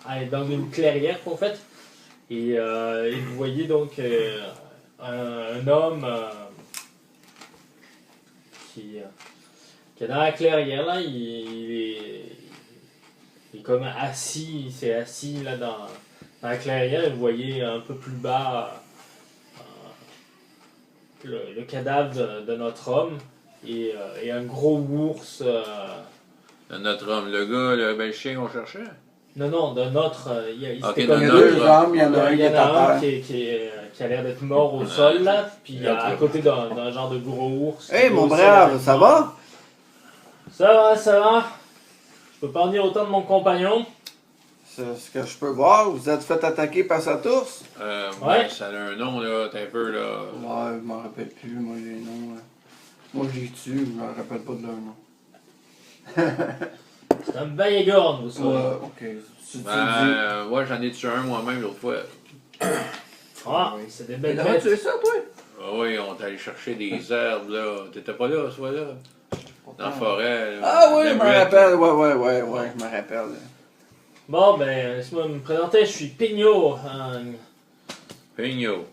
à être dans une clairière, en fait. Et vous voyez donc un homme qui est dans la clairière, là. Il est comme assis, il s'est assis là dans la clairière. Et vous voyez un peu plus bas le cadavre de notre homme et un gros ours. Notre homme, le gars, le chien qu'on cherchait? Non, de notre. Il Ok, c'était de comme Il y a notre- deux hommes, il y en a un il qui y est en a un à terre. qui a l'air d'être mort au sol, là, puis Ok. à côté d'un genre de gros ours. Hey, qui mon aussi brave, avait- ça va? Ça va, ça va. Je peux pas en dire autant de mon compagnon. C'est ce que je peux voir. Vous êtes fait attaquer par cette ours? Ouais. Ça a un nom, là, t'es un peu, là. Ouais, je m'en rappelle plus, moi, les noms. Là. Moi, je les tue, je m'en rappelle pas de leur nom. C'est un Bayegorn, vous savez. Ouais, ok. Tu dis. Ouais, j'en ai tué un moi-même l'autre fois. Ah, c'est des Mais belles comment bêtes. tu fais ça, toi? Ah oui, on est allé chercher des herbes, là. T'étais pas là, soit là? Dans la forêt. là. Ah oui, je me Everett. rappelle. Ouais, je me rappelle. Bon, ben, laisse-moi me présenter. Je suis Pignot, un Pigno,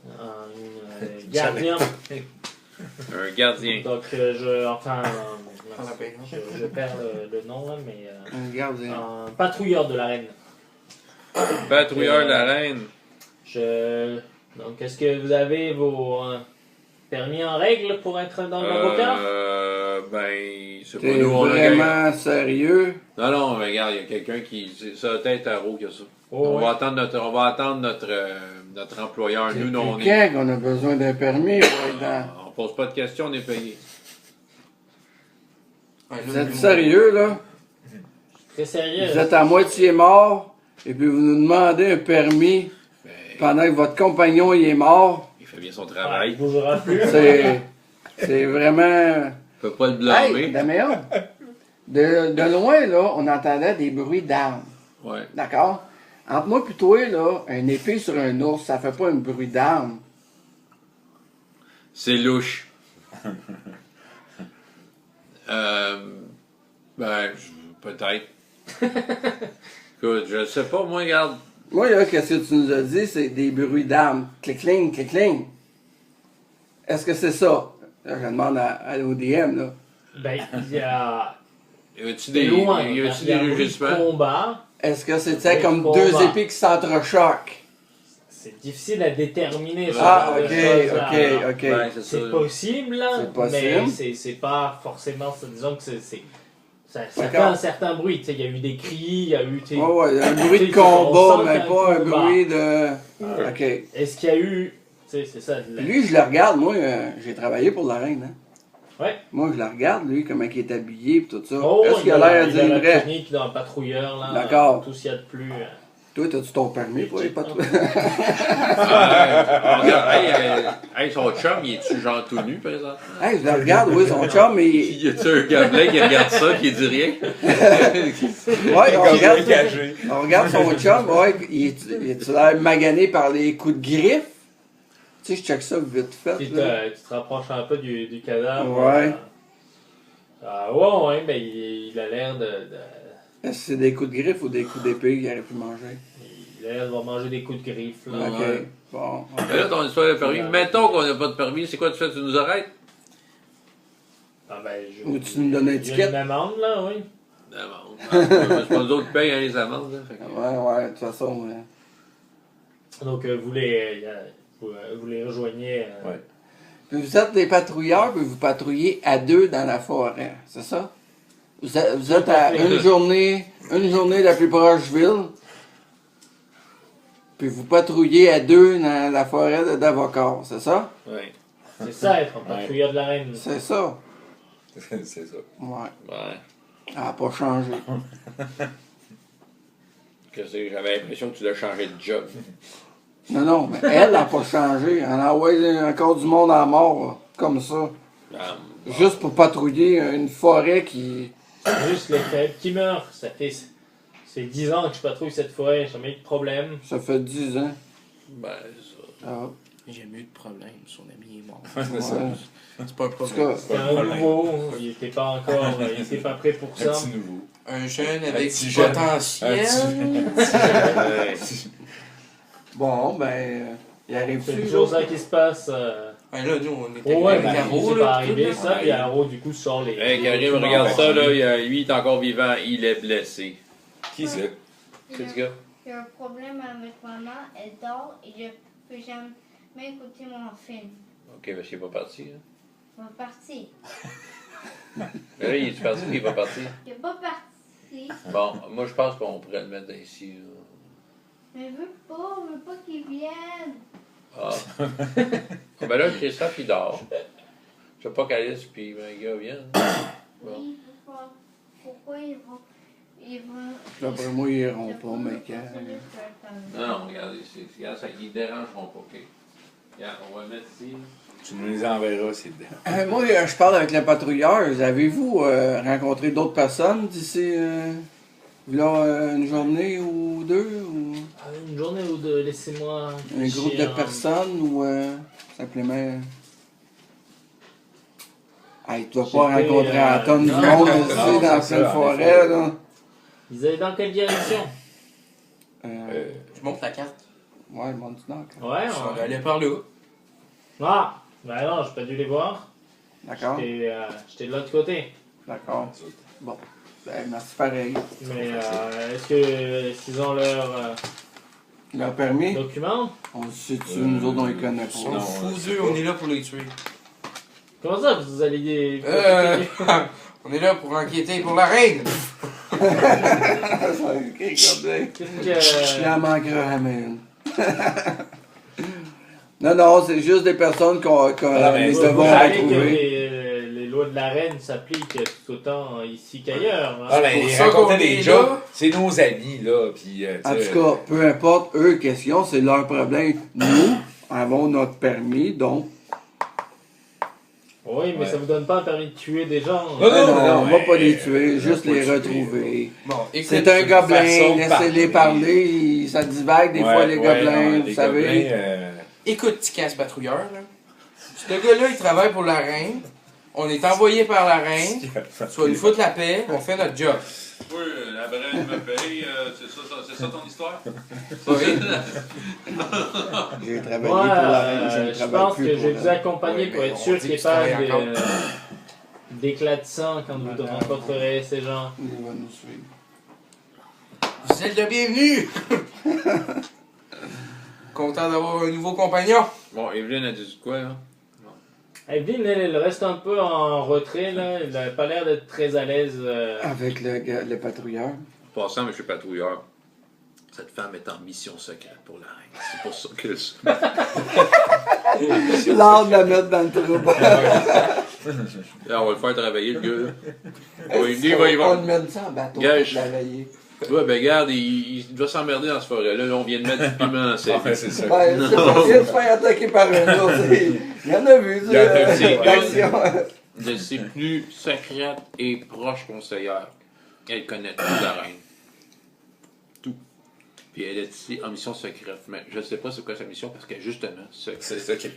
gardien. un gardien. Donc, je perds le nom, là, mais Un gardien. un patrouilleur de la reine. Patrouilleur de la reine. Donc, est-ce que vous avez vos permis en règle pour être dans l'avocat? Ben, c'est pas T'es nous, on a vraiment sérieux? Non, mais regarde, il y a quelqu'un qui. C'est sa tête à roue qui a ça. Oh, on ouais. va attendre notre employeur. Nous, non, on C'est est. quand qu'on a besoin d'un permis pour être dans... On pose pas de questions, on est payé. Vous êtes sérieux, là? Très sérieux. Vous êtes à moitié mort, et puis vous nous demandez un permis Ben, pendant que votre compagnon il est mort. il fait bien son Ah, il travail. bougera plus. C'est vraiment... On peut pas le Hey, blâmer. Damien, de loin, là, on entendait des bruits d'armes. Ouais. D'accord? Entre moi et toi, là, une épée sur un ours, ça fait pas un bruit d'arme. C'est louche. Peut-être. Écoute, je sais pas, moi, regarde. Moi, là, qu'est-ce que tu nous as dit, c'est des bruits d'armes. Clic-cling, clic-cling. Est-ce que c'est ça? Là, je demande à l'ODM, là. Ben, il y a. Y a-tu C'est des, loin. y a-tu Il y a des un bruit de rugissements? combat. Est-ce que c'était Oui, comme combat. deux épées qui s'entrechoquent? C'est difficile à déterminer. ce Ah, genre de ok, choses-là. Alors, ok. Ben, c'est C'est ça. possible, là, C'est possible. mais c'est pas forcément. Disons que ça fait D'accord. un certain bruit. Tu sais, il y a eu des cris, il y a eu. tu sais, Ouais, un bruit de tu sais, on combat, sent mais qu'il y a pas un combat. bruit de... Ok. Est-ce qu'il y a eu. Tu sais, c'est ça. Lui, je le regarde, moi, j'ai travaillé pour la reine, hein. Ouais. Moi, je le regarde, lui, comment il est habillé, pis tout ça. Oh, Est-ce qu'il a l'air il a digne la vrai? technique dans le patrouilleur, là. D'accord. Tout ce qu'il y a de plus. Toi, t'as-tu ton permis pour les patrouilles? Hey, son chum, il est-tu genre tout nu, par exemple? Hey, je le regarde, oui, son chum, il... Y a-tu un gablin qui regarde ça, qui dit rien? Ouais, on regarde son chum, ouais, il est l'air magané par les coups de griffe. Tu sais, je check ça vite fait, Tu là. te rapproches un peu du cadavre. Ouais. Ouais, ben il a l'air de. Est-ce que c'est des coups de griffe ou des coups d'épée qu'il aurait pu manger? Il a l'air de manger des coups de griffe, là. Ok, Ouais. bon. Mais là, ton histoire de permis, mettons qu'on n'a pas de permis, c'est quoi tu fais? Tu nous arrêtes? Ah, ben, Ou tu nous donnes un il y a ticket? une amende, là, oui. C'est pas nous autres qui payent hein, les amendes. Là, fait que- Ouais, de toute façon, Donc, vous les rejoignez. Ouais. Puis vous êtes des patrouilleurs, puis vous patrouillez à deux dans la forêt, c'est ça? Vous êtes à une journée de la plus proche ville, puis vous patrouillez à deux dans la forêt d'Avocat, c'est ça? Ouais. C'est ça, être un patrouilleur de la reine. C'est ça. C'est ça. Ouais. Ouais. Elle n'a pas changé. J'avais l'impression que tu l'as changé de job. Non, mais elle n'a pas changé. Elle a envoyé encore du monde à mort, là, comme ça. Ah, Juste pour patrouiller une forêt qui... C'est juste les faibles qui meurent. C'est 10 ans que je patrouille cette forêt, j'ai jamais eu de problème. Ça fait 10 ans. ben, ça. Ah. J'ai jamais eu de problème, son ami est mort. C'est ça. C'est pas un En tout problème. cas, C'est un nouveau, il était pas encore, il était pas prêt pour Un ça. petit nouveau. Un jeune avec petit du jeune. potentiel. Ouais. bon, ben, il arrive C'est plus. toujours ça qui se passe. Ben là, nous, on était Ouais, avec mais Caro, c'est là, pas tout, arrivé là. ça, puis Haro, du coup, sort les. Hey, Karim, documents. regarde ça, là. Lui, il est encore vivant. Il est blessé. Qui c'est? C'est ce gars? J'ai un problème avec maman, elle dort et je peux jamais écouter mon film. Ok, mais c'est pas parti. Là. Il va partir. Mais là, il est parti ou il est pas parti? Il n'est pas parti. Bon, moi, je pense qu'on pourrait le mettre ici. Là. Mais je veux pas qu'il vienne. Ah. Ben là, Christophe, il dort. Je sais pas qu'Alice puis un gars viennent. Bon. Oui, pourquoi ils vont. D'après moi, ils iront pas, mais quand. Non, non, regardez, regarde, ça, ils dérangeront pas, ok? Regarde, on va le mettre ici. Tu nous les enverras, c'est dedans. Moi, je parle avec les patrouilleurs. Avez-vous rencontré d'autres personnes d'ici là, une journée ou deux? Ou Une journée ou deux, laissez-moi. un groupe de personnes ou simplement. Hey, tu dois pas J'étais, rencontrer un tonne de non, monde non, ici non, dans c'est pleine ça, forêt. Là. Ils allaient dans quelle direction? Je montre la carte. Ouais, le monde du Nord. Ouais, Ils sont on... allés par là. Ah! Ben non, j'ai pas dû les voir. D'accord? J'étais de l'autre côté. D'accord. Bon. Ben, merci pareil. Mais est-ce qu'ils ont leur Leur permis? document? On le sait-tu, nous autres, on les connaît Ils sont pas. Non, fous c'est d'eux, pas. on est là pour les tuer. Comment ça, vous allez... On est là pour enquêter pour la reine. Qu'est-ce Il que... en manquera jamais une. Non, c'est juste des personnes qu'on mais les vous devons savez que retrouver. les lois de la reine s'appliquent tout autant ici qu'ailleurs. Hein? Ah, ben, pour ils ça qu'on racontaient est des jokes. là. C'est nos amis, là. Puis, En tout cas, peu importe, eux, question, c'est leur problème. Nous avons notre permis, donc. Oui, mais Ouais. ça vous donne pas un permis de tuer des gens. Non, Non, on va mais, pas les tuer, juste pas les tuer, retrouver. Bon, écoute, C'est un une gobelin, façon de laissez-les parler, ça divague des fois les gobelins, vous savez. écoute, petit casse patrouilleur, là. Ce gars-là, il travaille pour la reine. On est envoyé par la reine. Tu vas nous foutre la paix, on fait notre job. Oui, la reine me paye, c'est ça ton histoire? Oui. J'ai travaillé Moi, pour la reine, je ne je travaille pense plus que pour je vais vous elle. accompagner Ouais, pour mais être on sûr dit qu'il n'y ait que pas tu travailles encore. d'éclat de sang quand vous rencontrerez ces gens. Il va nous suivre. Vous êtes le bienvenu. Content d'avoir un nouveau compagnon. Bon, Evelyne a dit quoi, là? Evelyne, elle reste un peu en retrait, là. Elle n'a pas l'air d'être très à l'aise. Avec le patrouilleur. Passant, M. Patrouilleur, cette femme est en mission secrète pour la reine. C'est pour ça que... L'art de la mettre dans le trou. Là, on va le faire travailler, le gars, là. On lui dit, il On va... le mène ça en bateau Gage. pour la veiller. Ouais, ben regarde, il doit s'emmerder dans ce forêt-là. Là, on vient de mettre du piment, c'est... Ouais, c'est ça. Ouais, c'est pas bien de se faire attaquer par un autre. Il y en a vu, Il y en a vu, c'est l'action. De ses plus secrètes et proches conseillères. Elle connaît tout la reine. Tout. Puis elle est ici en mission secrète. Mais je ne sais pas c'est quoi sa mission parce qu'elle est justement secrète. C'est ça qui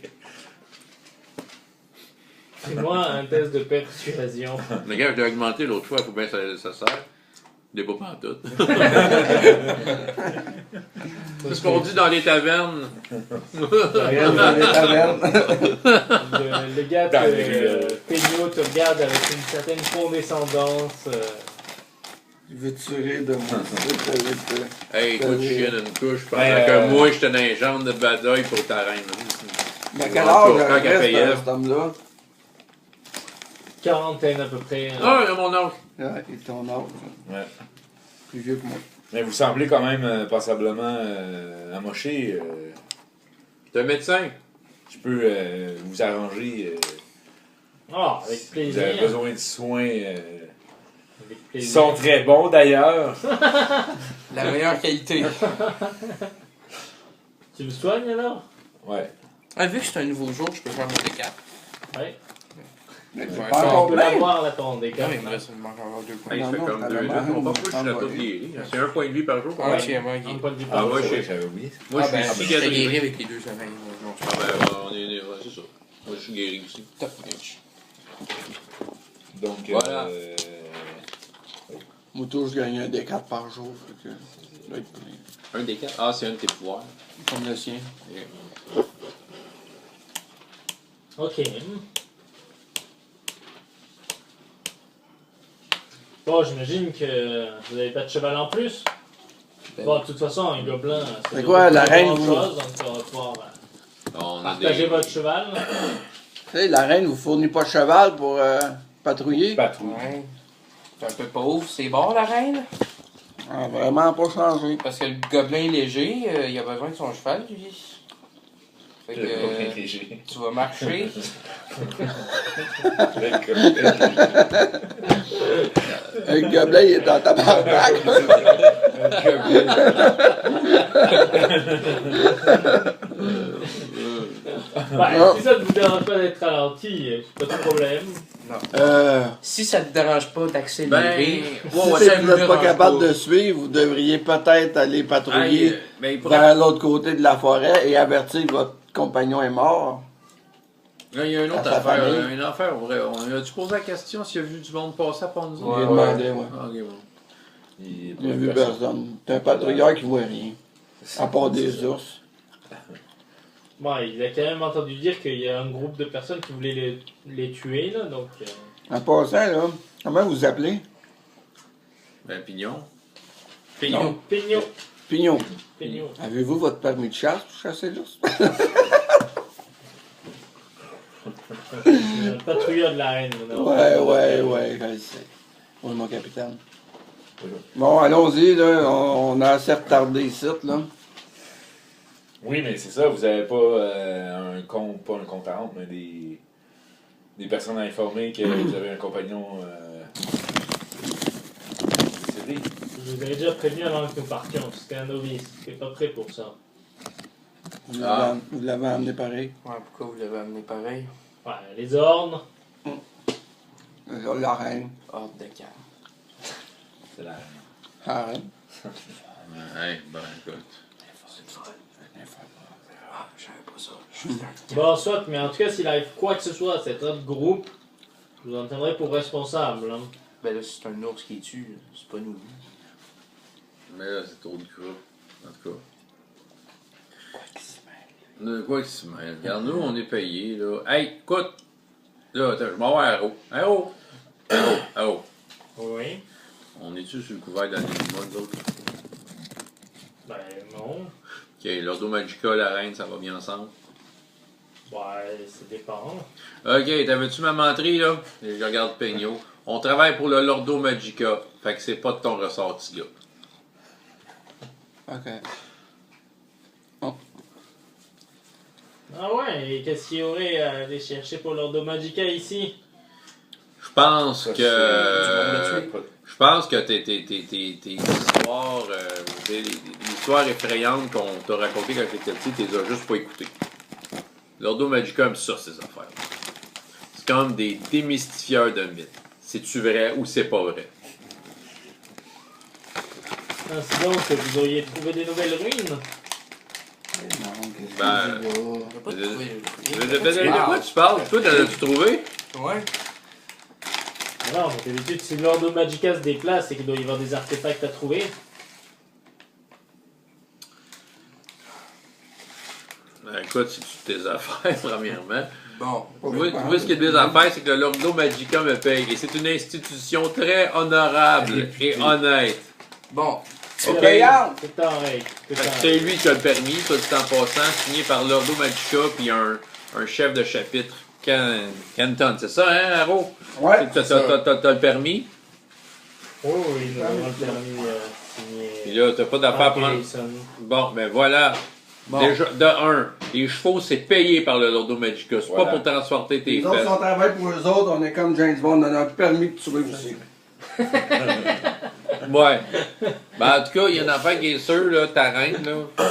Fais-moi un test de persuasion. Le gars, je l'ai augmenté l'autre fois, il faut bien que ça sert. Des pas pantoute. C'est ce qu'on dit dans les tavernes. Regarde dans les tavernes. Le gars, Dans les ruelles. Peño, te regarde avec une certaine condescendance. Je veux tuer de moi. Hey, toi, tu chiennes une couche pendant Ben, que moi, j'étais dans les jambes de badaille pour ta reine. Mais à quel âge Quand qu'elle reste payait. cet homme-là? Quarantaine à peu près. Ah, il a mon âge. Ouais, il est ton âge. Ouais. Plus vieux que moi. Mais vous semblez quand même passablement amoché. T'es un médecin. Je peux vous arranger. Ah, avec Vous plaisir. avez besoin de soins. Avec Qui plaisir. sont très bons d'ailleurs. La meilleure qualité. Tu me soignes alors? Ouais. Ah, vu que c'est un nouveau jour, je peux faire mon D4. Ouais. Mais c'est Ouais, pas ça, encore On peut plein. l'avoir, là, ton dégât. Non, mais il me reste, il me manque encore 2 points. Hey, ça Non, fait non, comme t'as 2 vraiment jours. On va pas une que je suis envolée. guéri. C'est un point de vie par jour. Ah, Ouais. tiens-moi, Un ok. point de vie Ah, par moi, jour. j'avais oublié. Moi, Ah, ben, je suis j'étais guéri. guéri avec les 2 semaines. Non, Ah, ben, on est. Ouais, c'est ça. Moi, je suis guéri aussi. top match. Donc, Voilà. Moto, je gagne un D4 par jour. Fait que ça doit être plein. Un des 4. Ah, c'est un de tes pouvoirs. Comme le sien. Ok. Bon, j'imagine que vous n'avez pas de cheval en plus. Bon, de toute façon, un gobelin, C'est quoi, la reine, vous? chose, donc on va pouvoir On a partager des. votre cheval. là. Tu sais, la reine vous fournit pas de cheval pour patrouiller. patrouille. Ouais. C'est un peu pauvre, c'est bon la reine? Ah, vraiment pas changé. Parce que le gobelin léger, il a besoin de son cheval, lui. Fait que Léger. tu vas marcher. Un gobelin, il est dans ta barbaque. Ben, si ça ne vous dérange pas d'être ralenti, pas de problème. Si ça te dérange pas d'accélérer, Ben, Si ouais, c'est ça que me vous n'êtes pas dérange capable pas. de suivre, vous devriez peut-être aller patrouiller Ben, il pourrait. vers l'autre côté de la forêt et avertir que votre compagnon est mort. Là, il y a une autre À sa affaire. famille. Une affaire, vrai. On a-tu posé la question s'il a vu du monde passer à part nous autres? Il Ouais. demandait, ouais. Ah, ok, bon. Il n'a vu personne. C'est un patrouilleur qui voit rien. À part des ours. Bon, il a quand même entendu dire qu'il y a un groupe de personnes qui voulaient les tuer, là, donc... En passant, là, comment vous appelez? Ben, Pignon. Non. Pignon. Pignon. Pignon. Avez-vous votre permis de chasse pour chasser l'ours? Le patrouilleur de la reine. non? Ouais, je le sais. Oui, mon capitaine. Bon, allons-y, là. On a assez retardé ici, là. Oui, mais c'est ça, vous avez pas un compte, pas un compte à rendre, mais des personnes à informer que vous avez un compagnon décédé. Je vous avais déjà prévenu avant que nous partions. C'était un novice. J'étais pas prêt pour ça. Vous l'avez amené pareil. Ouais, pourquoi vous l'avez amené pareil? Ouais, les ordres. La reine. Hors de calme. C'est la La reine. Ouais, ben, écoute. Ah, je savais pas ça. Bon, soit, mais en tout cas, s'il arrive quoi que ce soit à cet autre groupe, je vous en tiendrai pour responsable. Hein. Ben là, c'est un ours qui tue, là. C'est pas nous. Mais là, c'est trop de gras. En tout cas. De quoi qu'il se mêle? Regarde, nous, on est payés, là. Hey, écoute! Là, attends, je m'en vais à Arrow. Arrow! Arrow! Oui. On est-tu sur le couvert d'animaux, nous autres? Ben, non. Ok, l'Ordo Magica, la reine, ça va bien ensemble. Ouais, ça dépend. Ok, t'avais-tu ma menterie, là? Et je regarde Peigno. On travaille pour le Lordo Magica. Fait que c'est pas de ton ressort, petit gars. OK. Ah ouais, et qu'est-ce qu'il y aurait à aller chercher pour l'Ordo Magica ici? Je pense Ça, que. c'est- Je pense que tes histoires, les histoires effrayantes qu'on t'a racontées quand t'étais petit, t'es as juste pas écoutées. L'Ordo Magica aime ça, ces affaires. C'est comme des démystifieurs de mythes. C'est-tu vrai ou c'est pas vrai? Ainsi donc, vous auriez trouvé des nouvelles ruines? Ben, On peut pas de- trouver De quoi tu parles? Toi, t'en as-tu trouvé? Ouais. Non, mais d'habitude, si l'Ordo Magica se déplace, c'est qu'il doit y avoir des artefacts à trouver. Ben, écoute, c'est toutes tes affaires, premièrement. Bon. Tu vois, ce qui est des affaires, c'est que le Lordo Magica me paye. Et c'est une institution très honorable et honnête. Bon. C'est Ok. Regarde! C'est en règle. Fait que c'est lui qui a le permis, soit dit en passant, signé par l'Ordo Magica, puis un chef de chapitre, Canton. C'est ça, hein, Haro? Ouais. T'as le permis, Oh oui, nous avons le permis puis signé. là, t'as pas d'affaire à prendre. Grayson. Bon, ben voilà. Bon. Déjà, de un, les chevaux, c'est payé par le Lordo Magica. C'est Voilà. pas pour transporter tes Les autres, fesses. si on travaille pour eux autres, on est comme James Bond, on a un permis de tuer aussi. Ouais. Ben, en tout cas, il y a une affaire qui est sûre, là, ta reine, là. Tu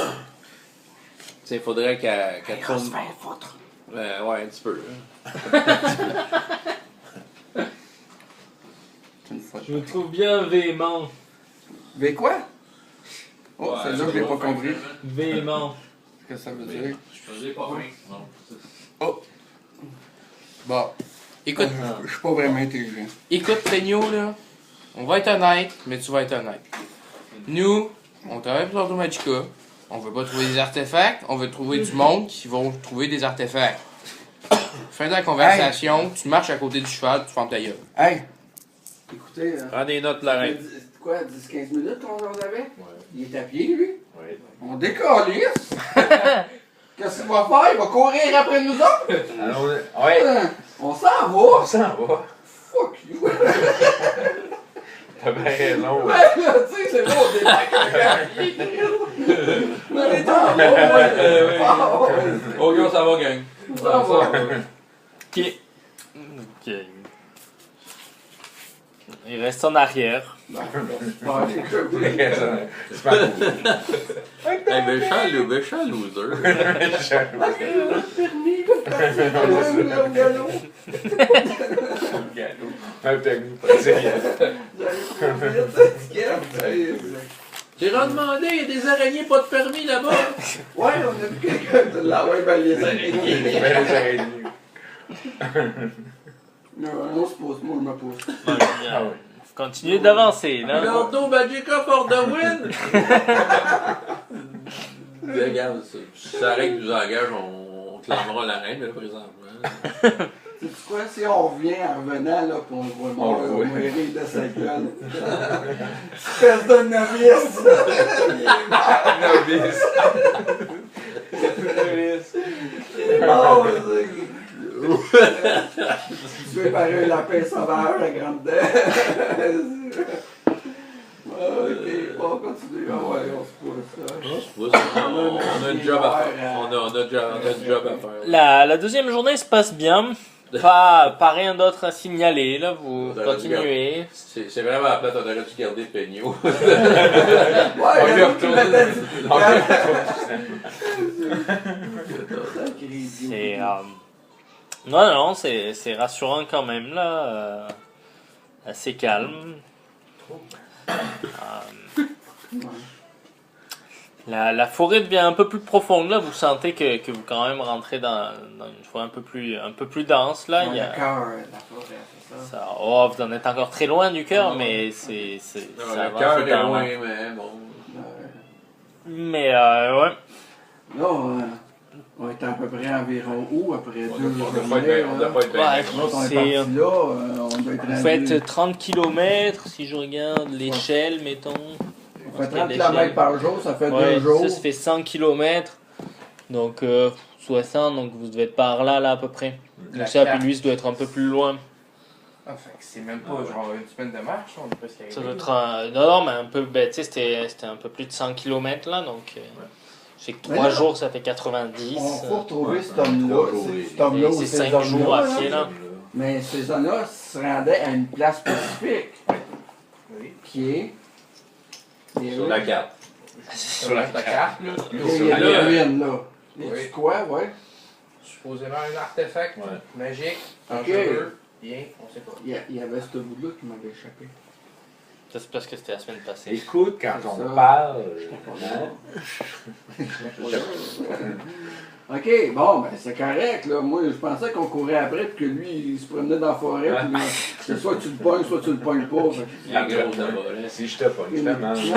sais, il faudrait qu'elle tourne. Ouais, un petit peu, là. C'est une faute. Je me trouve bien véhément. Mais quoi? Oh, Ouais, c'est là que je l'ai pas compris. Véhément. Qu'est-ce que ça veut dire? Je faisais pas faim. Non. Oh! Bon, Écoute, je suis pas vraiment intelligent. écoute, Peigno, là. On va être honnête, mais tu vas être honnête. Nous, on travaille pour Ordo Magica. On veut pas trouver des artefacts, on veut trouver du monde qui vont trouver des artefacts. Fin de la conversation, tu marches à côté du cheval, tu fermes ta gueule. Hey! Écoutez, Prends des notes, la reine. c'est quoi, 10-15 minutes qu'on en avait? Ouais. Il est à pied, lui? Ouais. On décalisse! Qu'est-ce qu'il va faire? Il va courir après nous autres? Allons, ouais, On s'en on va! s'en va. Fuck you! T'as bien raison. Ouais, là, tu sais, c'est bon, on débarque avec on est dans Oh, gars, ça va, gang. Ça va. Ok. Ok. Il reste en arrière. C'est pas cool. Hey, méchant loser. Le galop. Un permis, pas sérieux. J'ai redemandé, il y a des araignées pas de permis là-bas. Ouais, on a vu quelqu'un de là, ouais, ben les araignées. Ben, les araignées. Non, on se pose, moi je me pose. Ah ouais. Continuez d'avancer, là. Ordo Magica for the win! Regarde, si ça règle nous engage, on clamera la reine, mais là, présentement. C'est quoi, si on revient en revenant, là, pis on le voit mort, On le on voit. va rire de sa gueule. Espèce de novice! Il est mort! Novice. Il est mort, tu veux pareil un lapin sauvage à grande dent. Ok, bon, continue. Ah ouais, on se pose ça. On a un job à faire. On a un job à faire. La deuxième journée se passe bien. Pas rien d'autre à signaler, là. Vous On aurait dû continuez. C'est vraiment plate, on aurait dû garder Peigno. Ouais, On y j'avoue qu'il retourne. m'attend. On C'est. Non, c'est rassurant quand même, là. Assez calme. La forêt devient un peu plus profonde, là. Vous sentez que vous quand même rentrez dans une forêt un peu plus dense, là. Il y a, Le cœur, la forêt, c'est ça. oh, vous en êtes encore très loin du cœur, mais ça Le avance cœur est éternellement. loin, mais bon. Mais, ouais. Là, on est à peu près environ où après On 2 doit journées? pas être bien. Ouais, L'autre, on est c'est- parti là, on doit être Vous rendu- faites 30 km, si je regarde l'échelle, mettons. On fait 30 km par jour, ça fait Ouais, 2 jours. ça fait 100 km. Donc, 60, donc vous devez être par là, à peu près. La Donc ça, carte. puis lui, ça doit être un peu plus loin. Ah, fait que c'est même pas genre une semaine de marche, on est presque arrivé. Ça doit être non, mais un peu, ben, tu sais, c'était un peu plus de 100 km là, donc je sais que 3 Mais là, jours, ça fait 90. On faut retrouver cet homme-là. Cet homme-là Et ou c'est ces 5 jours à hommes-là, pied, là. Mais ces zones-là se rendaient à une place spécifique. Oui. Qui est. Sur la carte. Sur la carte, là. Il y a la ruine, là. Oui. C'est quoi, ouais? Supposément un artefact Ouais. magique, Ok. dangereux, bien, on sait pas. Il y avait ce bout-là qui m'avait échappé. Ça, c'est parce que c'était la semaine passée. Écoute, quand C'est on ça. parle. Ok, bon, ben c'est correct, là. Moi, je pensais qu'on courait après, puis que lui, il se promenait dans la forêt, puis que soit tu le pognes, soit tu le pognes pas. Fait que- Il est gros là-bas, là. Si je te pogne, je te mange.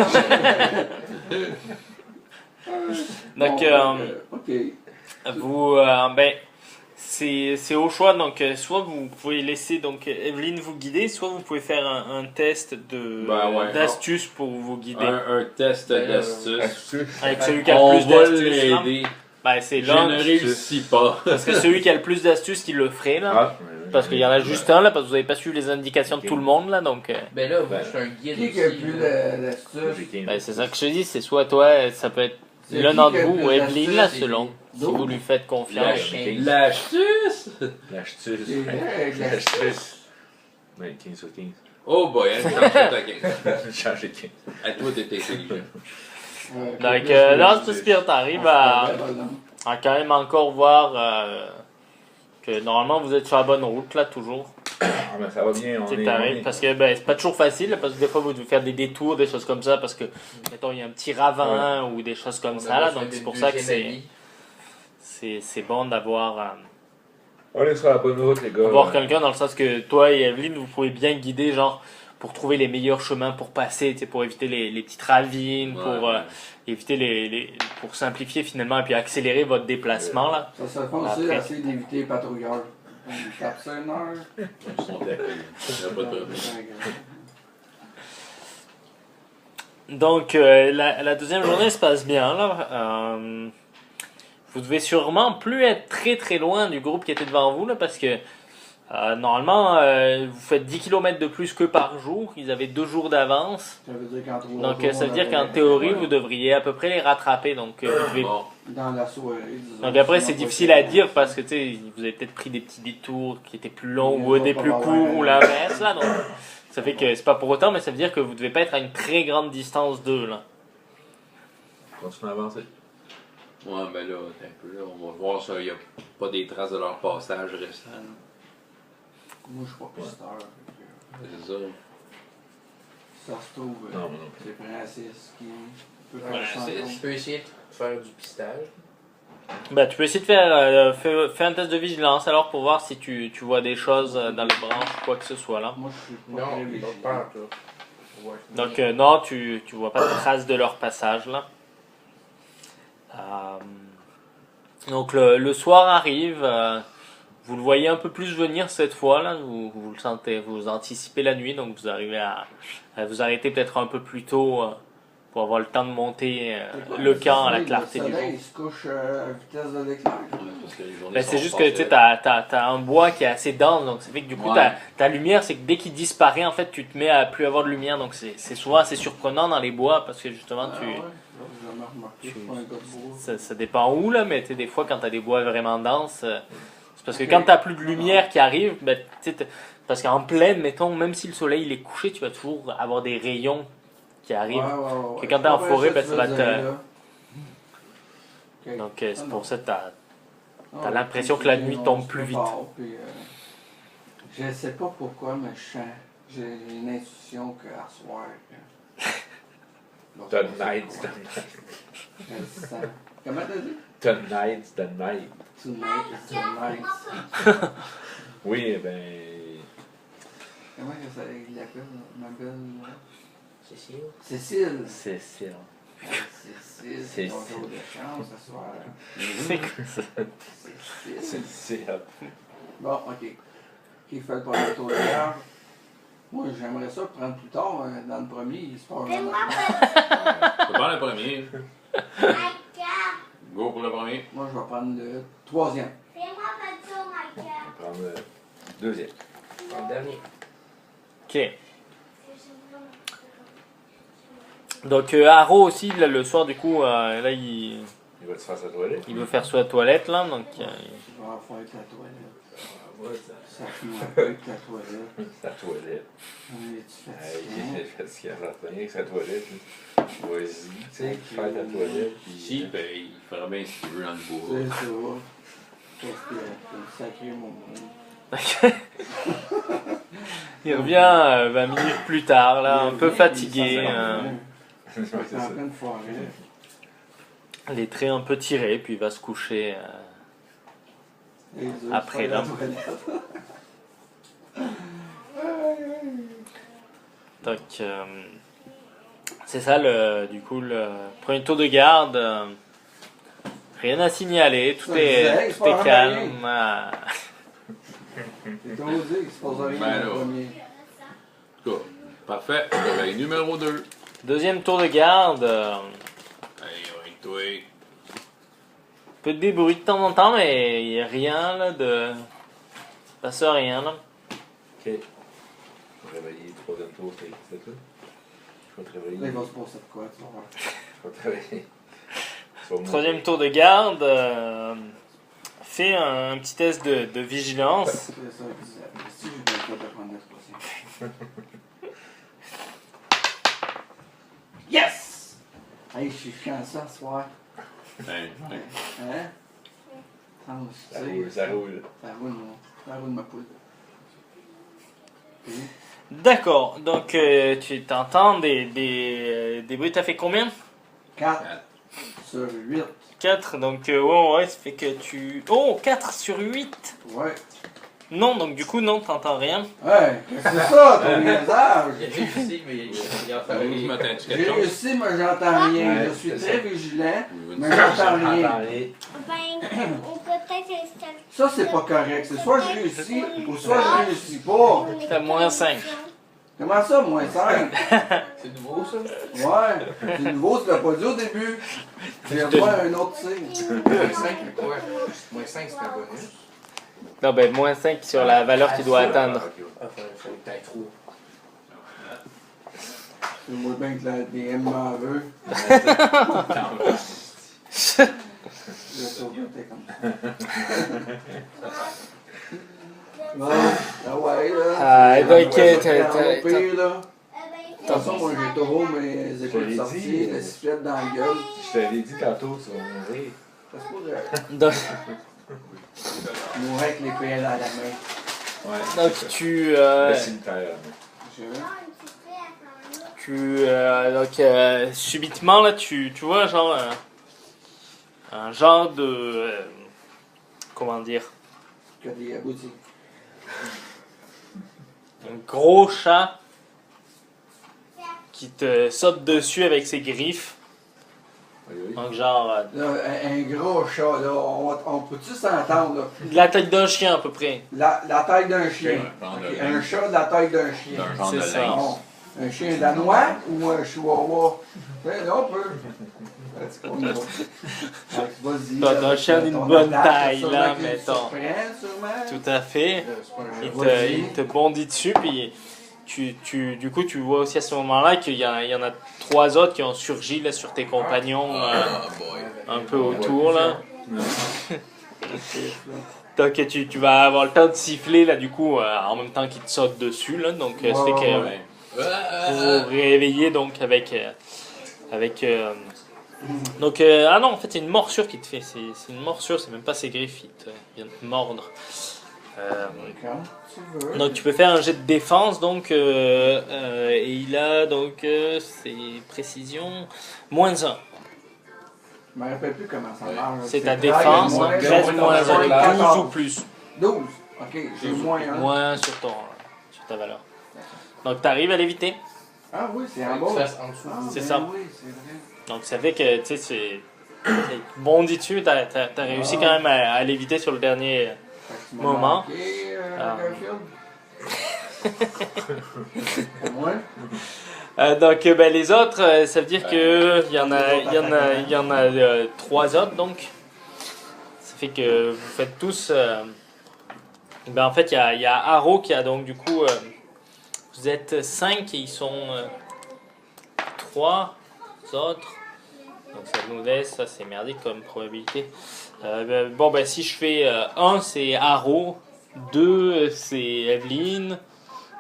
Donc, Bon, ok. vous, ben, c'est au choix. Donc, soit vous pouvez laisser donc Evelyne vous guider, soit vous pouvez faire un test Ben ouais. d'astuce pour vous guider. Un test d'astuce. Avec celui qui a le On plus va d'astuces. là. l'aider. Ben, c'est Je là. ne réussis pas. Parce que celui qui a le plus d'astuces qui le ferait, là. Ah, Parce qu'il y en a juste un, là, parce que vous n'avez pas suivi les indications de tout le monde, là, donc... Ben là, moi, je suis un guide Qui qui a aussi. plus là. d'astuce? ben, c'est ça que je te dis, c'est soit toi, ça peut être C'est l'un qui d'entre qui a vous plus ou Evelyne, là, d'astuces? selon. Si D'autres? vous lui faites confiance. L'astuce? L'astuce. C'est L'astuce. Ouais, 15 sur 15. Oh boy, hein, change ta game. Changer de 15. À toi, t'étais intelligent. Donc, dans ce spire, t'arrives à quand même encore voir que normalement vous êtes sur la bonne route, là, toujours. Ah, ben, ça va bien, on Tu sais que est. t'arrives, parce que c'est pas toujours facile, là, parce que des fois vous devez faire des détours, des choses comme ça, parce que, mettons, il y a un petit ravin ou des choses comme ça, là, donc c'est pour ça que c'est bon d'avoir On est sur la bonne route, les gars. avoir quelqu'un dans le sens que toi et Evelyne, vous pouvez bien guider, genre, pour trouver les meilleurs chemins pour passer, tu sais, pour éviter les petites ravines, pour éviter pour simplifier finalement et puis accélérer votre déplacement, là. Ça serait fun aussi Après. d'essayer d'éviter les patrouilleurs. On tape ça une heure. Ils sont d'accord. Il n'y a pas de problème. Donc, la deuxième journée se passe bien, là. Vous devez sûrement plus être très très loin du groupe qui était devant vous, là, parce que normalement, vous faites 10 km de plus que par jour. Ils avaient 2 jours d'avance. Ça veut dire qu'en 3 Donc, jours, ça veut on dire qu'en avait- théorie, vous devriez à peu près les rattraper. Donc, vous devez... Bon, Dans la soirée, disons. Donc après, c'est Sinon, difficile pas à dire parce que, tu sais, vous avez peut-être pris des petits détours qui étaient plus longs ou des plus courts ou l'inverse, là. Donc, ça fait que c'est pas pour autant, mais ça veut dire que vous devez pas être à une très grande distance d'eux, là. Continue à avancer. ouais, ben là, attends un peu, là, on va voir s'il n'y a pas des traces de leur passage restant. là. Moi, je suis pas pisteur. fait que, C'est ça. Ça se trouve, Non, non. c'est Francis qui peut faire Ouais, le tu champion. peux essayer de faire du pistage. Bah, tu peux essayer de faire, faire un test de vigilance alors pour voir si tu vois des choses dans les branches ou quoi que ce soit là. Moi, je suis pas Non, très pas vigilant. peur, toi. Ouais. Donc non, tu vois pas de traces de leur passage là. Donc le soir arrive, vous le voyez un peu plus venir cette fois là, vous le sentez, vous anticipez la nuit donc vous arrivez à vous arrêter peut-être un peu plus tôt pour avoir le temps de monter le camp à la clarté Le du jour. soleil, il se couche à vitesse de l'éclair. Ouais, parce que les journées Ben, c'est sont juste que tu passées. sais, t'as un bois qui est assez dense, donc ça fait que du coup, Ouais. ta lumière, c'est que dès qu'il disparaît, en fait, tu te mets à plus avoir de lumière. Donc c'est souvent assez surprenant dans les bois parce que justement, Ah ouais, j'ai jamais remarqué, je suis pas un gars de bois. ça dépend où, là, mais tu sais, des fois, quand t'as des bois vraiment denses, c'est parce que quand t'as plus de lumière qui arrive, ben, tu sais, parce qu'en pleine, mettons, même si le soleil il est couché, tu vas toujours avoir des rayons qui arrivent. Ouais. Que quand t'es en Ouais, forêt, ça, ben, tu ça veux va dire, te- là. Ok. Donc c'est pour ça que Ah, t'as l'impression que la nuit on tombe se plus vite. prépare, puis, je sais pas pourquoi, mais je sens. J'ai une intuition qu'à soir. Tonight's the Je le sens. Comment t'as dit? Tonight's the night. Tonight is the night. Oui, ben. Comment que ça il l'appelle, ma belle? Cécile. Cécile. C'est Cécile, c'est ton jour de chance ce soir. c'est que ça. Cécile. C'est Bon, ok. Qui fait le premier tour de garde? Moi, j'aimerais ça prendre plus tard, dans le premier, il se passe Fais-moi vraiment. Tu peux prendre le premier. ma carte. Go pour le premier. Moi, je vais prendre le troisième. Fais-moi pas sur ma carte. prendre le deuxième. Le dernier. Ok. Donc Haro aussi, là, le soir, du coup, là, il Il va te faire sa toilette. veut faire sa toilette, là, donc Je vais en faire avec la toilette. Ouais, Ça finit un peu avec la toilette. sa toilette. On est-tu Il fatigué? est fatigué à rien avec sa toilette. Vas-y, tu sais, faire ta toilette. Puis, S'il paye, il fera bien ce qu'il veut dans le bois. C'est ça. Qu'est-ce qu'il y a? Sacré moment. il revient 20 minutes plus tard, là, un peu fatigué, C'est en pleine forêt. les traits un peu tirés, puis il va se coucher. Et les autres, Après, faire la là. toilette. Donc, c'est ça, du coup, le premier tour de garde. Rien à signaler, tout Ça disait, est c'est pas calme. C'est ton dit, il se passe rien Ben dans le là. premier. En tout cas, parfait. Réveil numéro 2. Deuxième tour de garde. Allez, on va y touer. Peu de bruit de temps en temps, mais il n'y a rien là de. Ça passe rien là. Ok. Je vais réveiller le troisième tour, c'est tout. Je vais te Là, réveiller. il va se passer de quoi, tu vas voir. Je vais te réveiller. Tu vas mourir. Troisième tour de garde. Fais un petit test de vigilance. C'est ça, exact. Si je vais pas te prendre l'expression. Yes! Hey, je suis chiant ça ce soir. Hein, hein. Hein? Ça roule, ça roule. Ça roule, moi. Ça roule ma poule. D'accord, donc tu t'entends des bruits. T'as fait combien? 4 sur 8. 4, donc ouais, ça fait que tu... Oh, 4 sur 8. Ouais. Non, donc du coup, non, t'entends rien. Ouais, c'est ça, ton niaisage. J'ai réussi, mais il a Je fallu. m'attends-tu J'ai quelque chose? réussi, mais j'entends rien. Je suis très vigilant, mais j'entends rien. Ben, on peut peut-être installer. Ça, c'est pas correct. C'est soit je réussis, ou soit je réussis pas. T'as moins 5. Comment ça, moins 5? C'est nouveau, ça? Ouais, c'est nouveau, tu l'as pas dit au début. Je vais voir un autre signe. Moins 5, quoi? Moins 5, c'est un bonus. Non, ben, moins 5 sur la valeur qu'il doit atteindre. Ah, faut que t'ailles trop. Je vois bien que la DM m'en veut. Je vais sauvegarder comme ça. Bon, ah ouais, là. Ah, donc, C'est t'as- au pire, là. Ben, De toute façon, moi, j'ai toujours mes épaules sorties, la sifflette dans la gueule. Je t'avais dit tantôt, ça va mourir. Ça se pourrait. donc, Mourir avec les PL à la main. Ouais. donc tu... Le cimetière. subitement, là, tu vois, genre... un genre de... comment dire? Que des aboutis. Un gros chat qui te saute dessus avec ses griffes. Oui, oui. Donc genre Là, un gros chat, là, on peut-tu s'entendre, là? de la taille d'un chien à peu près. La taille d'un chien. genre de Ok, linge. un chat de la taille d'un chien. D'un genre C'est de ça. linge. Bon. Un chien danois ou un chihuahua? Ben là, on peut. Vas-y. T'as un chien d'une bonne taille, là, mettons. Sûrement. Tout à fait. C'est pas un Il jeu. te, il te bondit dessus, puis du coup, tu vois aussi à ce moment-là qu'il y en a 3 autres qui ont surgi là, sur tes compagnons un peu autour. Là. Donc tu vas avoir le temps de siffler là, du coup, en même temps qu'ils te sautent dessus. Là, donc ça fait que Ouais. vous vous réveillez donc avec... donc, ah non, en fait, c'est une morsure qui te fait. C'est une morsure, c'est même pas ses griffes, il vient de te mordre. Quand tu veux. Donc, tu peux faire un jet de défense, donc, et il a donc ses précisions moins 1. Je me rappelle plus comment ça marche. C'est ta 13 défense, moins donc 1, 13 moins 1, 12 14. ou plus. 12. Ok, j'ai moins 1. Moins 1 sur ta valeur. Donc, tu arrives à l'éviter. Ah oui, c'est en Faut que bas. tu fasses en dessous. Ah, C'est ben ça. Oui, c'est vrai. Donc, ça fait que, tu sais, c'est bondi dessus, t'as réussi quand même à l'éviter sur le dernier. Fait que tu m'as Moment. manqué, Ah. Garfield. Moi? Donc, ben, les autres, ça veut dire que il y en a 3 autres, donc. Ça fait que vous faites tous. Ben, en fait, il y a Haro qui a donc, du coup. Vous êtes 5 et ils sont 3 autres. Donc, ça nous laisse. Ça, c'est merdique comme probabilité. Bon, ben, si je fais 1, c'est Haro. 2, c'est Evelyne.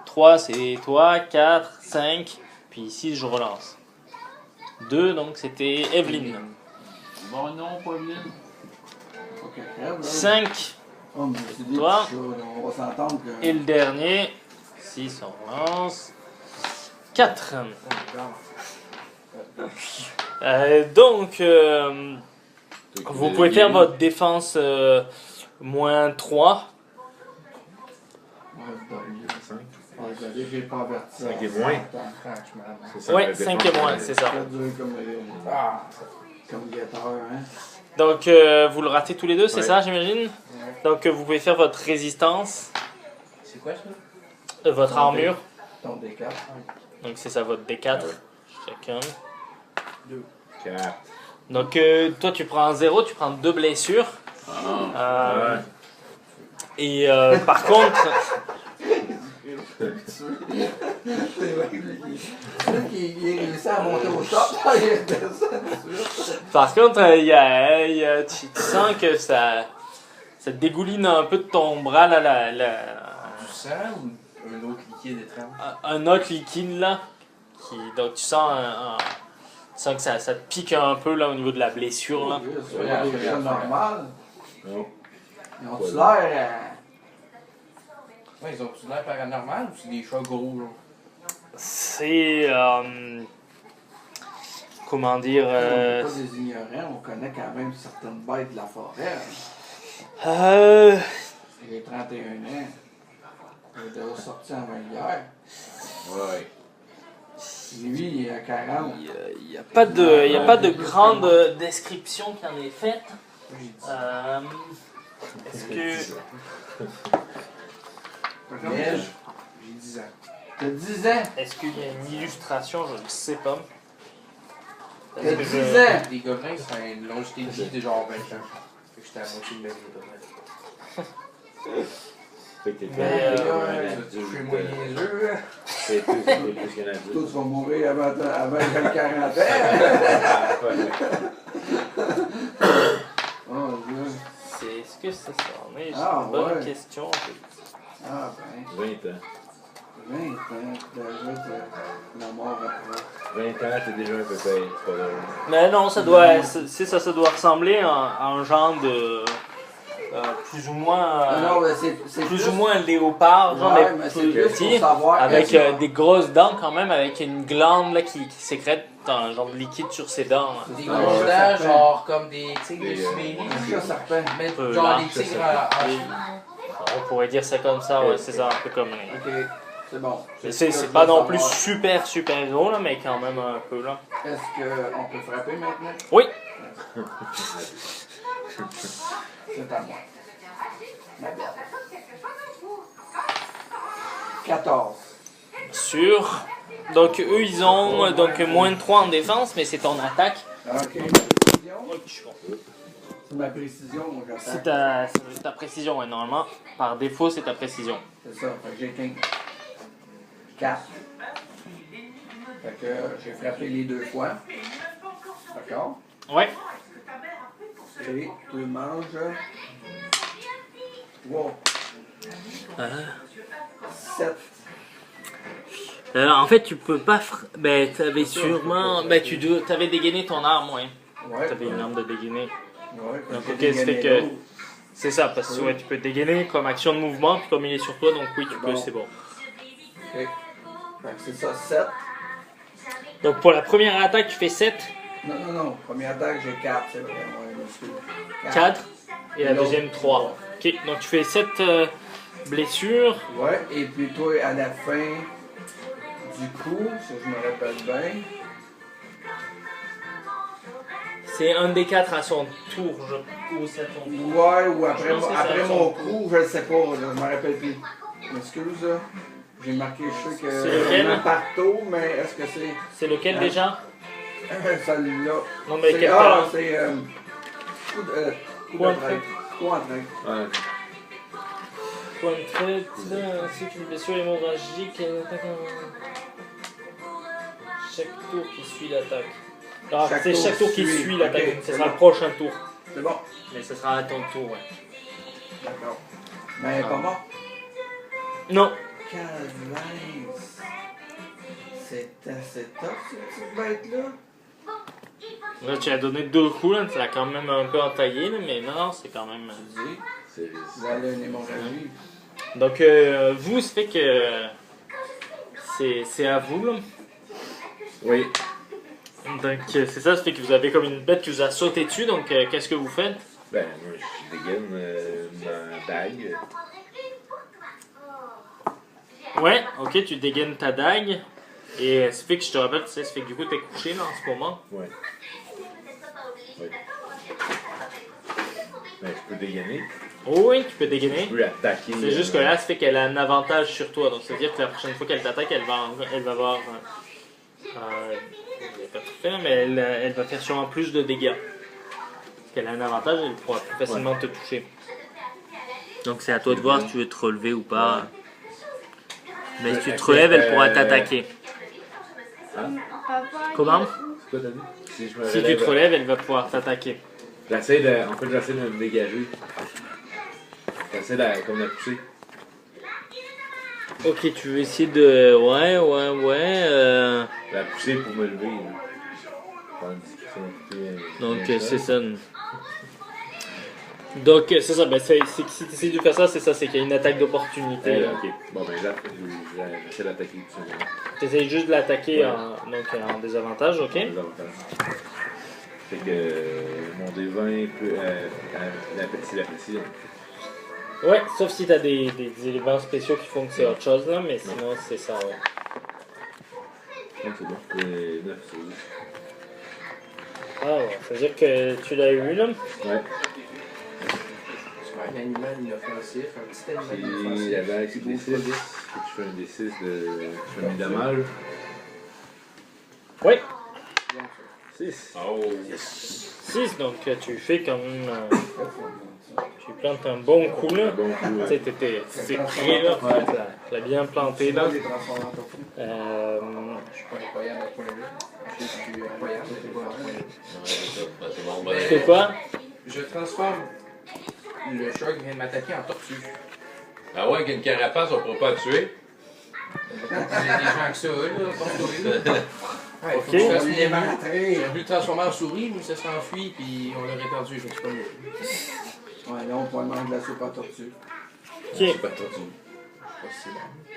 3, c'est toi. 4, 5. Puis 6, je relance. 2, donc c'était Evelyne. Bon, non, pas bien. Ok, crève, là. 5, Oh, mais c'est des Toi. petits chats, là. On va s'entendre que. et le dernier. 6, on relance. 4. Donc, vous pouvez faire votre défense moins 3. Ouais, désolé, j'ai pas averti. 5 et moins. Franchement. C'est ça, Oui, la 5 et défense. moins, c'est ça. Ça dure comme guetteur, hein. Donc, vous le ratez tous les deux, c'est Ouais. ça, j'imagine? Donc, vous pouvez faire votre résistance, C'est quoi ça? votre armure. Ton D4. Donc, c'est ça, votre D4. Ah ouais. Chacun. 4. Donc, toi, tu prends 0, tu prends 2 blessures. Ouais. Et par contre, C'est vrai qu'il réussit à monter au top. Il descend dessus. par contre, tu sens que ça dégouline un peu de ton bras, là, Du sang ou un autre liquide étrange? un autre liquide, là. Donc, tu sens, tu sens que ça te pique un peu, là, au niveau de la blessure, là. C'est pas des chats normales. Non. Ils ont-tu l'air. Ouais, ils ont-tu l'air paranormal ou c'est des chats gros, là? C'est. Comment dire. On n'est pas des ignorants, on connaît quand même certaines bêtes de la forêt. Il a 31 ans. Il est déjà sorti avant hier. Ouais. Lui, il est à 40. Il n'y a pas de grande description qui en est faite. Est-ce que. Neige, j'ai 10 ans. T'as 10 ans. Est-ce qu'il y a une illustration? Je ne sais pas. Parce T'as que 10 je- ans. Les gobelins, c'est une longévité de vie de genre 20 ans. Fait que j'étais à moitié de ma vie, gobelin. Fait que t'es Mais, un Je adulte. suis moins niaiseux, là. C'est plus qu'un adulte. Toi, tu vas mourir avant 40 ans. Oh, Dieu. Est-ce que c'est ça? On est Ah, une bonne ouais. question. Ah, ben, 20 ans. 20 ans. Déjà, t'as la mort après. 20 ans, t'es déjà un peu payé, c'est pas drôle. Mais non, ça doit, ça doit ressembler à un genre de. Plus ou moins. Non, mais c'est plus ou moins un léopard, genre, Ouais, mais mais c'est plus plus petit, pour savoir avec est-ce que- des grosses dents quand même, avec une glande là, qui sécrète un genre de liquide sur ses dents. Là. Des un gros chat dents, serpent. genre comme des tigres de Des, Sibérie. Un chat serpent. Mais peu genre large, des tigres en Et on pourrait dire ça comme ça, ouais, c'est ça, un peu comme. Ok, c'est bon. C'est pas non plus super gros, là, mais quand même un peu là. Est-ce qu'on peut frapper maintenant? Oui! C'est à moi. Ma belle. 14. Sûr. Donc eux, ils ont donc moins de 3 en défense, mais c'est ton attaque. Ok, ma précision. Oui, je suis content. C'est ma précision, mon C'est j'attaque. ta précision, ouais, normalement. Par défaut, c'est ta précision. C'est ça, fait que j'ai 15. 4. Fait que j'ai frappé les 2 fois. D'accord? Ouais. Et tout le mange. Wow. 7. En fait, tu peux pas. Ben, t'avais sûrement. Ben, t'avais dégainé ton arme, ouais. Ouais. T'avais une arme de dégainer. Ouais, Donc, j'ai ok, dégainé c'était que- l'autre. C'est ça, parce que ouais, tu peux dégainer comme action de mouvement, puis comme il est sur toi, donc oui, tu peux, Bon. c'est bon. Ok. Fait que c'est ça, 7. Donc, pour la première attaque, tu fais 7, Non. Première attaque, j'ai 4, c'est vrai. Ouais, monsieur. 4, et la L'autre, deuxième 3. Ok, donc tu fais 7 blessures. Ouais, et puis toi, à la fin du coup, si je me rappelle bien, C'est un des 4 à son tour, ou c'est à ton tour. ouais, ou après, Je pense que c'est après à mon son coup, je ne sais pas, là, je me rappelle plus. M'excuse, là. J'ai marqué, je sais que C'est lequel? un partout, mais est-ce que c'est C'est lequel déjà? celui-là? Non, mais quel Ah, talent? c'est coup de Coup en traite. Coup en traite. Ouais. Point de traite, ainsi qu'une blessure hémorragique, elle attaque chaque tour qui suit l'attaque. Ah, Chaque c'est tour chaque tour qui suit, suit l'attaque, ok, donc ce c'est sera bon. le prochain tour. C'est bon, Mais ce sera à ton tour, ouais. d'accord. Mais elle est pas mort. Non, Calvaise. C'est assez top, cette petite bête-là. là tu as donné 2 coups, là, tu l'as quand même un peu entaillé, là, mais non, c'est quand même. Tu dis, C'est vous avez une hémorragie. Donc, vous, ça fait que. C'est à vous, là. Oui. Donc, c'est ça, ça fait que vous avez comme une bête qui vous a sauté dessus, donc qu'est-ce que vous faites? Ben, moi, je dégaine ma dague. Ouais, ok, tu dégaines ta dague. Et ça fait que je te rappelle, tu sais, ça fait que du coup, t'es couché là en ce moment. Ouais. Oui. Ben, je peux dégainer. Oh oui, tu peux dégainer. Je peux attaquer. C'est juste que là, ça fait qu'elle a un avantage sur toi. Donc, ça veut dire que la prochaine fois qu'elle t'attaque, elle va avoir. Pas tout fait, mais elle va faire sûrement plus de dégâts. Parce qu'elle a un avantage, elle pourra plus facilement te toucher. Donc, c'est à toi de voir si tu veux te relever ou pas. Mais si tu te relèves, elle pourra t'attaquer. Papa, Comment? C'est quoi t'as dit? Si je me Si tu relève, te relèves, elle va pouvoir t'attaquer. j'essaie de me dégager. J'essaie de, comme de pousser. Ok, tu veux essayer de. Ouais. La pousser pour me lever. Là. Faire une discussion, écouter, Donc, bien c'est ça. Donc, c'est ça, ben, c'est que si tu essaies de faire ça, c'est ça, c'est qu'il y a une attaque d'opportunité. là. Ok. Bon, ben là, j'essaie d'attaquer tout simplement. Tu essaies juste de l'attaquer Ouais. en désavantage, ok? Les avantages. Fait que mon D20 peut. C'est la précision. Ouais, sauf si t'as des éléments spéciaux qui font que c'est autre chose, là, mais sinon, c'est ça, ouais. Donc c'est bon. 9 sur 10. Ah ouais, ça veut dire que tu l'as eu, là. Ouais. C'est pas un animal inoffensif, un petit animal Et inoffensif. la vague, qui c'est bouge D6. pas vite. Tu fais un D6 de. Tu fais un dommage. Oui, 6. Oh! 6, donc tu fais quand même. Tu plantes un bon coup, là. Bon coup. Tu sais, c'est prêt, là. Tu l'as bien planté, là. Je les transforme en tortue. Je suis pas incroyable à ce point-là. Je suis incroyable, mais pas à ce point-là. C'est bon, Tu fais quoi? Je transforme le chat qui vient de m'attaquer en tortue. Ah ouais, avec une carapace, on pourra pas le tuer. Il y a des gens que ça, là, pas souris, là. Ouais, Ok. faut que je fasse Il une est ému. rentré. J'ai voulu le transformer en souris, mais ça s'est enfui, puis on l'aurait perdu, je sais pas mieux. Ouais, là, on pourrait manger de la soupe à tortue. Ok. C'est pas tortue. Pas si bon.